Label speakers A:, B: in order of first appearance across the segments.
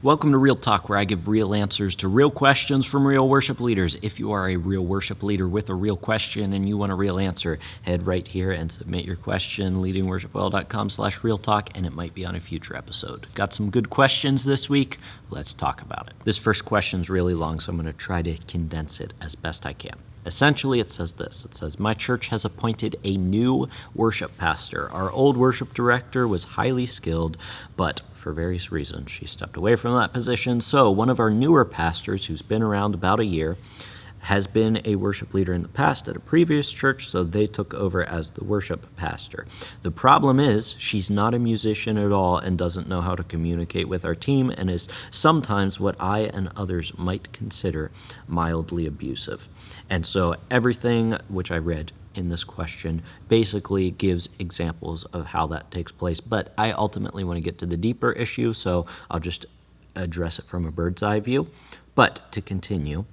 A: Welcome to Real Talk, where I give real answers to real questions from real worship leaders. If you are a real worship leader with a real question and you want a real answer, head right here and submit your question, leadingworshipwell.com/realtalk, and it might be on a future episode. Got some good questions this week. Let's talk about it. This first question is really long, so I'm going to try to condense it as best I can. Essentially, it says this. It says, my church has appointed a new worship pastor. Our old worship director was highly skilled, but for various reasons, she stepped away from that position. So one of our newer pastors, who's been around about a year, has been a worship leader in the past at a previous church, so they took over as the worship pastor. The problem is she's not a musician at all and doesn't know how to communicate with our team and is sometimes what I and others might consider mildly abusive. And so everything which I read in this question basically gives examples of how that takes place, but I ultimately want to get to the deeper issue, so I'll just address it from a bird's eye view. But to continue,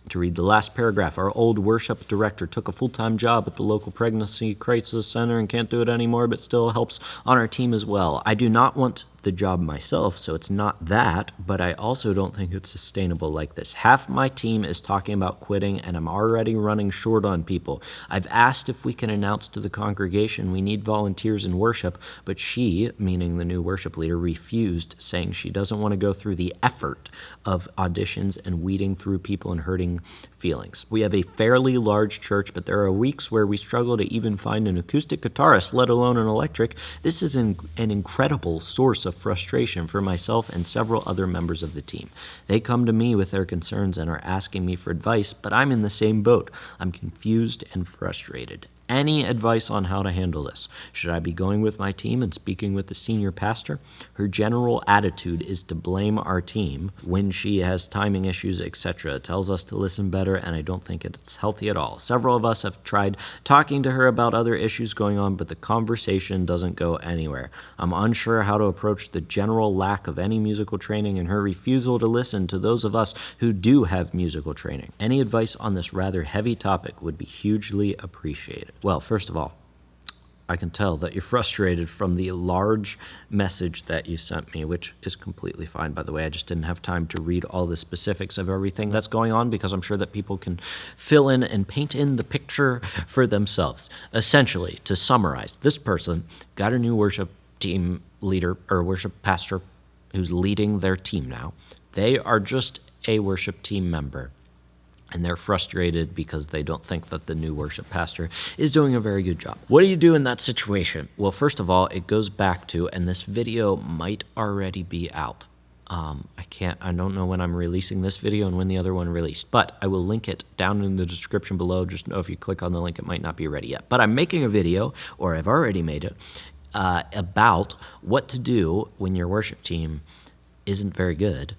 A: to read the last paragraph, our old worship director took a full-time job at the local pregnancy crisis center and can't do it anymore, but still helps on our team as well. I do not want the job myself, so it's not that, but I also don't think it's sustainable like this. Half my team is talking about quitting, and I'm already running short on people. I've asked if we can announce to the congregation we need volunteers in worship, but she, meaning the new worship leader, refused, saying she doesn't want to go through the effort of auditions and weeding through people and hurting feelings. We have a fairly large church, but there are weeks where we struggle to even find an acoustic guitarist, let alone an electric. This is an incredible source of frustration for myself and several other members of the team. They come to me with their concerns and are asking me for advice, but I'm in the same boat. I'm confused and frustrated. Any advice on how to handle this? Should I be going with my team and speaking with the senior pastor? Her general attitude is to blame our team when she has timing issues, etc. It tells us to listen better, and I don't think it's healthy at all. Several of us have tried talking to her about other issues going on, but the conversation doesn't go anywhere. I'm unsure how to approach the general lack of any musical training and her refusal to listen to those of us who do have musical training. Any advice on this rather heavy topic would be hugely appreciated. Well, first of all, I can tell that you're frustrated from the large message that you sent me, which is completely fine, by the way. I just didn't have time to read all the specifics of everything that's going on because I'm sure that people can fill in and paint in the picture for themselves. Essentially, to summarize, this person got a new worship team leader or worship pastor who's leading their team now. They are just a worship team member, and they're frustrated because they don't think that the new worship pastor is doing a very good job. What do you do in that situation? Well, first of all, it goes back to, and this video might already be out. I don't know when I'm releasing this video and when the other one released, but I will link it down in the description below. Just know if you click on the link, it might not be ready yet. But I'm making a video, or I've already made it, about what to do when your worship team isn't very good,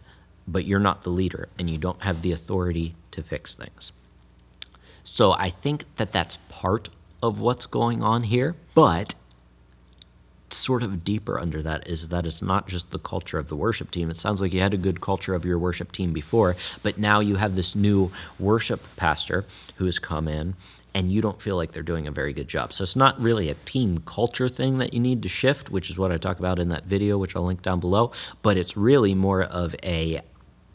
A: but you're not the leader and you don't have the authority to fix things. So I think that that's part of what's going on here, but sort of deeper under that is that it's not just the culture of the worship team. It sounds like you had a good culture of your worship team before, but now you have this new worship pastor who has come in and you don't feel like they're doing a very good job. So it's not really a team culture thing that you need to shift, which is what I talk about in that video, which I'll link down below, but it's really more of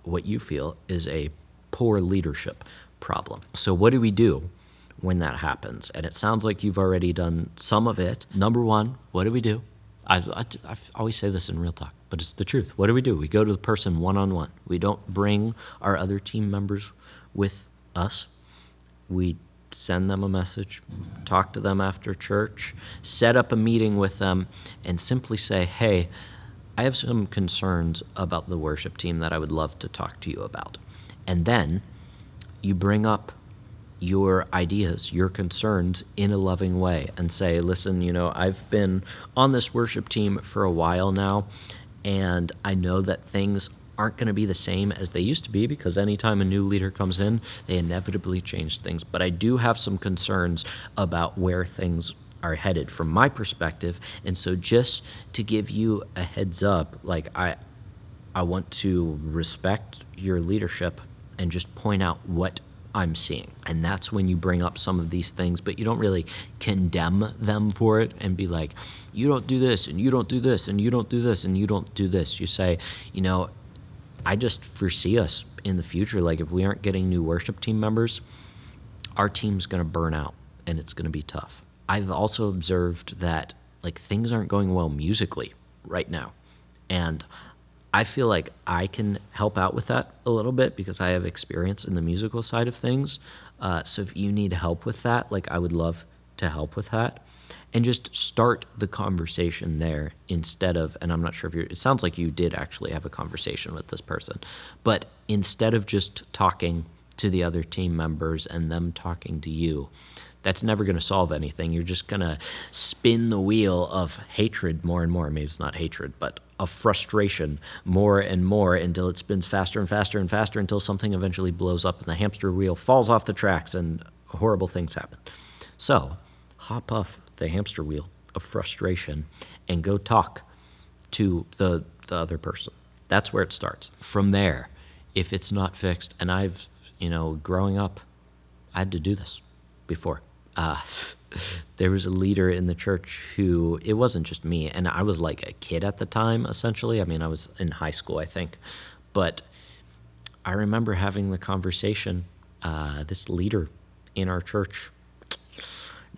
A: what you feel is a poor leadership problem. So what do we do when that happens? And it sounds like you've already done some of it. Number one, what do we do? I always say this in Real Talk, but it's the truth. What do? We go to the person one-on-one. We don't bring our other team members with us. We send them a message, talk to them after church, set up a meeting with them, and simply say, hey, I have some concerns about the worship team that I would love to talk to you about. And then you bring up your ideas, your concerns in a loving way and say, listen, I've been on this worship team for a while now, and I know that things aren't going to be the same as they used to be because anytime a new leader comes in, they inevitably change things. But I do have some concerns about where things are headed from my perspective. And so just to give you a heads up, I want to respect your leadership and just point out what I'm seeing. And that's when you bring up some of these things, but you don't really condemn them for it and be like, you don't do this and you don't do this and you don't do this and you don't do this. You say, I just foresee us in the future, like if we aren't getting new worship team members, our team's going to burn out and it's going to be tough. I've also observed that like things aren't going well musically right now. And I feel like I can help out with that a little bit because I have experience in the musical side of things. So if you need help with that, like I would love to help with that. And just start the conversation there instead of, and I'm not sure if it sounds like you did actually have a conversation with this person, but instead of just talking to the other team members and them talking to you, that's never going to solve anything. You're just going to spin the wheel of hatred more and more. Maybe it's not hatred, but of frustration more and more until it spins faster and faster and faster until something eventually blows up and the hamster wheel falls off the tracks and horrible things happen. So hop off the hamster wheel of frustration and go talk to the other person. That's where it starts. From there, if it's not fixed, and I've, growing up, I had to do this before. There was a leader in the church who, it wasn't just me, and I was like a kid at the time, essentially. I mean, I was in high school, I think. But I remember having the conversation, this leader in our church,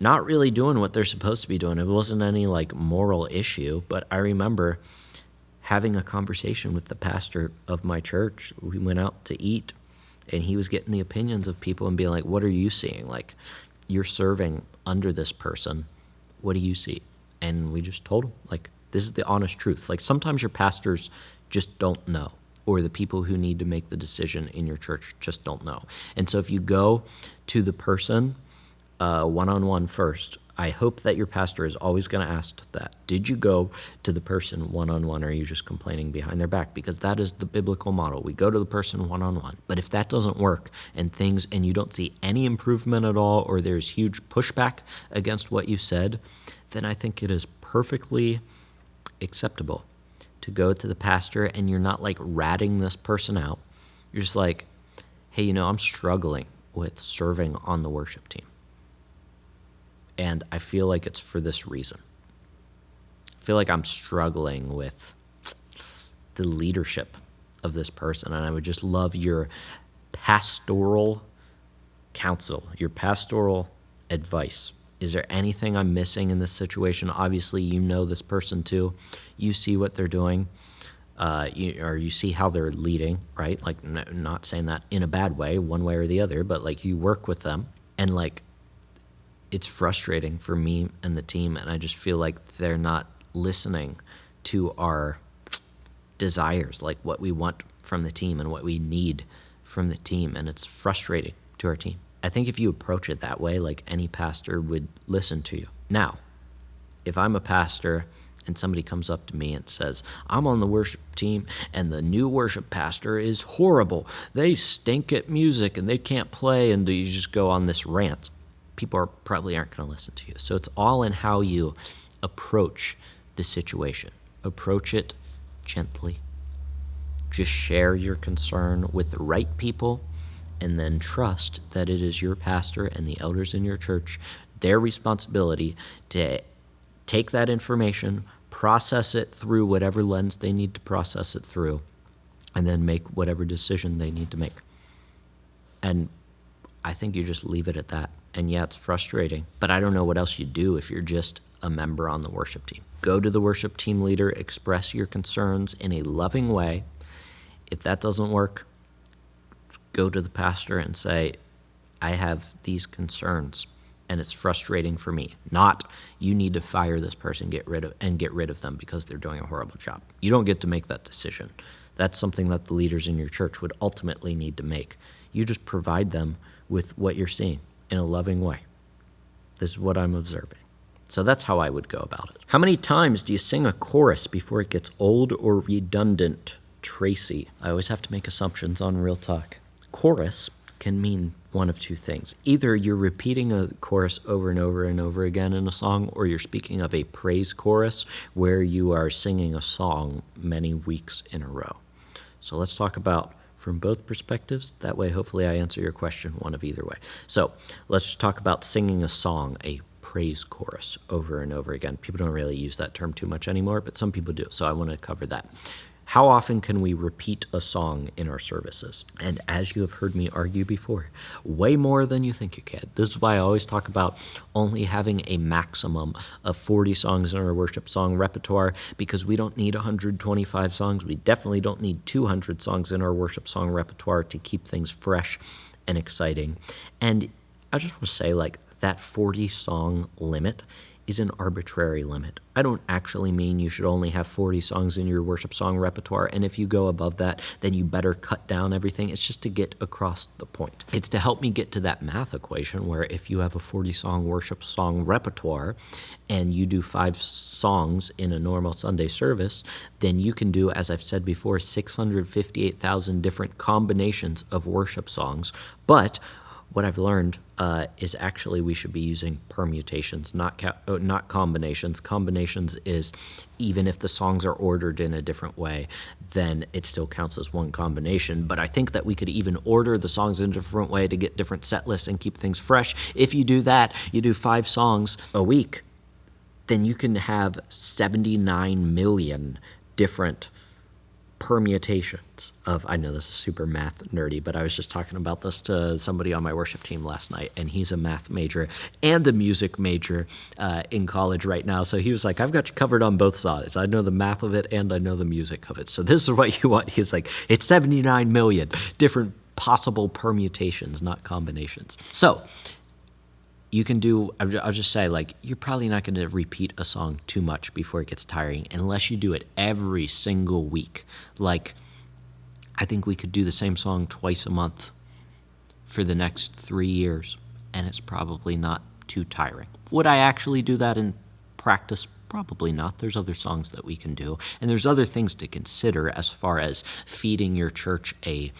A: not really doing what they're supposed to be doing. It wasn't any like moral issue, but I remember having a conversation with the pastor of my church. We went out to eat, and he was getting the opinions of people and being like, what are you seeing? Like, you're serving under this person. What do you see? And we just told him, like, this is the honest truth. Like, sometimes your pastors just don't know, or the people who need to make the decision in your church just don't know. And so if you go to the person one-on-one first, I hope that your pastor is always going to ask that. Did you go to the person one-on-one, or are you just complaining behind their back? Because that is the biblical model. We go to the person one-on-one. But if that doesn't work and you don't see any improvement at all, or there's huge pushback against what you said, then I think it is perfectly acceptable to go to the pastor, and you're not like ratting this person out. You're just like, hey, I'm struggling with serving on the worship team. And I feel like it's for this reason. I feel like I'm struggling with the leadership of this person, and I would just love your pastoral counsel, your pastoral advice. Is there anything I'm missing in this situation? Obviously, you know this person too. You see what they're doing, you see how they're leading, right? Like, not saying that in a bad way, one way or the other, but like you work with them, and like, it's frustrating for me and the team, and I just feel like they're not listening to our desires, like what we want from the team and what we need from the team, and it's frustrating to our team. I think if you approach it that way, like any pastor would listen to you. Now, if I'm a pastor and somebody comes up to me and says, I'm on the worship team and the new worship pastor is horrible, they stink at music and they can't play, and you just go on this rant, people probably aren't going to listen to you. So it's all in how you approach the situation. Approach it gently. Just share your concern with the right people, and then trust that it is your pastor and the elders in your church, their responsibility to take that information, process it through whatever lens they need to process it through, and then make whatever decision they need to make. And I think you just leave it at that. And yeah, it's frustrating, but I don't know what else you do if you're just a member on the worship team. Go to the worship team leader, express your concerns in a loving way. If that doesn't work, go to the pastor and say, I have these concerns and it's frustrating for me. Not, you need to fire this person, get rid of them because they're doing a horrible job. You don't get to make that decision. That's something that the leaders in your church would ultimately need to make. You just provide them with what you're seeing in a loving way. This is what I'm observing. So that's how I would go about it. How many times do you sing a chorus before it gets old or redundant? Tracy. I always have to make assumptions on Real Talk. Chorus can mean one of two things. Either you're repeating a chorus over and over and over again in a song, or you're speaking of a praise chorus where you are singing a song many weeks in a row. So let's talk about from both perspectives. That way, hopefully I answer your question one of either way. So let's just talk about singing a song, a praise chorus over and over again. People don't really use that term too much anymore, but some people do. So I want to cover that. How often can we repeat a song in our services? And as you have heard me argue before, way more than you think you can. This is why I always talk about only having a maximum of 40 songs in our worship song repertoire, because we don't need 125 songs. We definitely don't need 200 songs in our worship song repertoire to keep things fresh and exciting. And I just want to say, like, that 40 song limit is an arbitrary limit. I don't actually mean you should only have 40 songs in your worship song repertoire, and if you go above that, then you better cut down everything. It's just to get across the point. It's to help me get to that math equation where if you have a 40-song worship song repertoire and you do 5 songs in a normal Sunday service, then you can do, as I've said before, 658,000 different combinations of worship songs. But what I've learned is actually we should be using permutations, not combinations. Combinations is even if the songs are ordered in a different way, then it still counts as one combination. But I think that we could even order the songs in a different way to get different set lists and keep things fresh. If you do that, you do 5 songs a week, then you can have 79 million different permutations of, I know this is super math nerdy, but I was just talking about this to somebody on my worship team last night, and he's a math major and a music major in college right now. So he was like, I've got you covered on both sides. I know the math of it and I know the music of it. So this is what you want. He's like, it's 79 million different possible permutations, not combinations. So you can do, I'll just say, like, you're probably not going to repeat a song too much before it gets tiring unless you do it every single week. Like, I think we could do the same song twice a month for the next 3 years, and it's probably not too tiring. Would I actually do that in practice? Probably not. There's other songs that we can do, and there's other things to consider as far as feeding your church a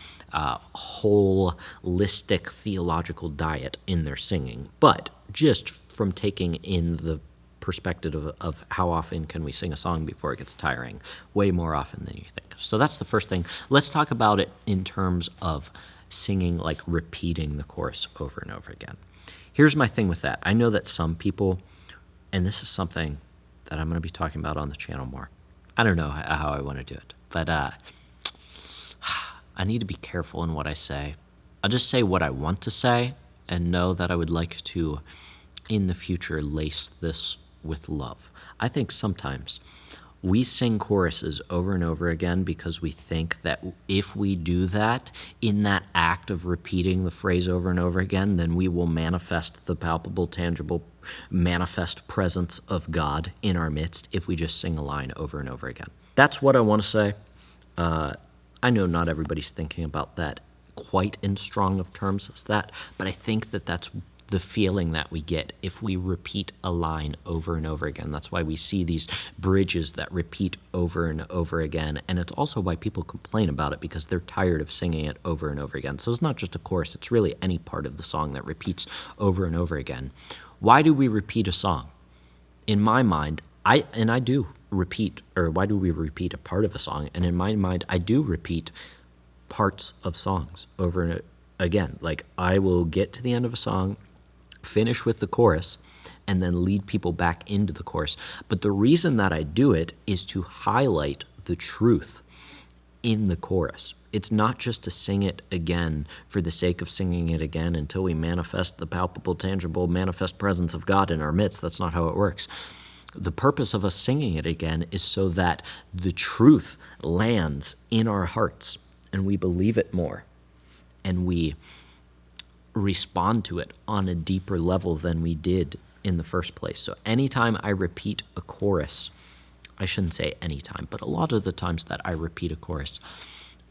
A: holistic theological diet in their singing. But just from taking in the perspective of how often can we sing a song before it gets tiring, way more often than you think. So that's the first thing. Let's talk about it in terms of singing, like repeating the chorus over and over again. Here's my thing with that. I know that some people, and this is something that I'm going to be talking about on the channel more. I don't know how I want to do it, but I need to be careful in what I say. I'll just say what I want to say and know that I would like to, in the future, lace this with love. I think sometimes we sing choruses over and over again because we think that if we do that, in that act of repeating the phrase over and over again, then we will manifest the palpable, tangible, manifest presence of God in our midst if we just sing a line over and over again. That's what I want to say. I know not everybody's thinking about that quite in strong of terms as that, but I think that that's the feeling that we get if we repeat a line over and over again. That's why we see these bridges that repeat over and over again, and it's also why people complain about it, because they're tired of singing it over and over again. So it's not just a chorus, it's really any part of the song that repeats over and over again. Why do we repeat a song? In my mind, why do we repeat a part of a song? And in my mind, I do repeat parts of songs over and again. Like, I will get to the end of a song, finish with the chorus, and then lead people back into the chorus. But the reason that I do it is to highlight the truth in the chorus. It's not just to sing it again for the sake of singing it again until we manifest the palpable, tangible, manifest presence of God in our midst. That's not how it works. The purpose of us singing it again is so that the truth lands in our hearts and we believe it more and we respond to it on a deeper level than we did in the first place. So anytime I repeat a chorus, I shouldn't say anytime, but a lot of the times that I repeat a chorus,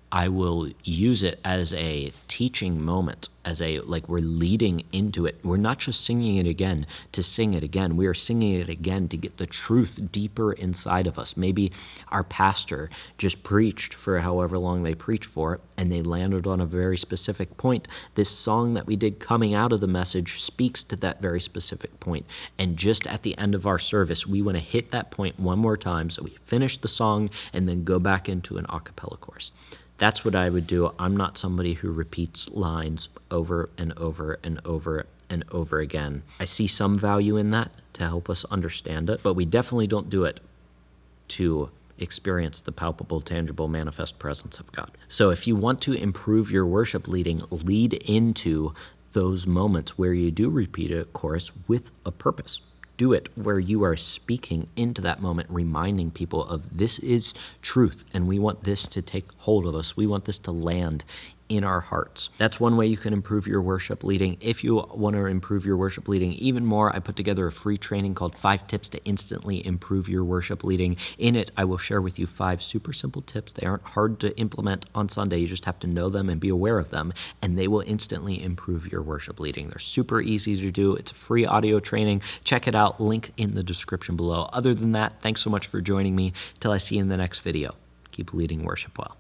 A: I will use it as a teaching moment, as a, like, we're leading into it. We're not just singing it again to sing it again. We are singing it again to get the truth deeper inside of us. Maybe our pastor just preached for however long they preached for, and they landed on a very specific point. This song that we did coming out of the message speaks to that very specific point. And just at the end of our service, we want to hit that point one more time so we finish the song and then go back into an a cappella chorus. That's what I would do. I'm not somebody who repeats lines over and over and over and over again. I see some value in that to help us understand it, but we definitely don't do it to experience the palpable, tangible, manifest presence of God. So if you want to improve your worship leading, lead into those moments where you do repeat a chorus with a purpose. Do it where you are speaking into that moment, reminding people of this is truth, and we want this to take hold of us. We want this to land in our hearts. That's one way you can improve your worship leading. If you want to improve your worship leading even more, I put together a free training called 5 Tips to Instantly Improve Your Worship Leading. In it, I will share with you 5 super simple tips. They aren't hard to implement on Sunday. You just have to know them and be aware of them, and they will instantly improve your worship leading. They're super easy to do. It's a free audio training. Check it out. Link in the description below. Other than that, thanks so much for joining me. Till I see you in the next video. Keep leading worship well.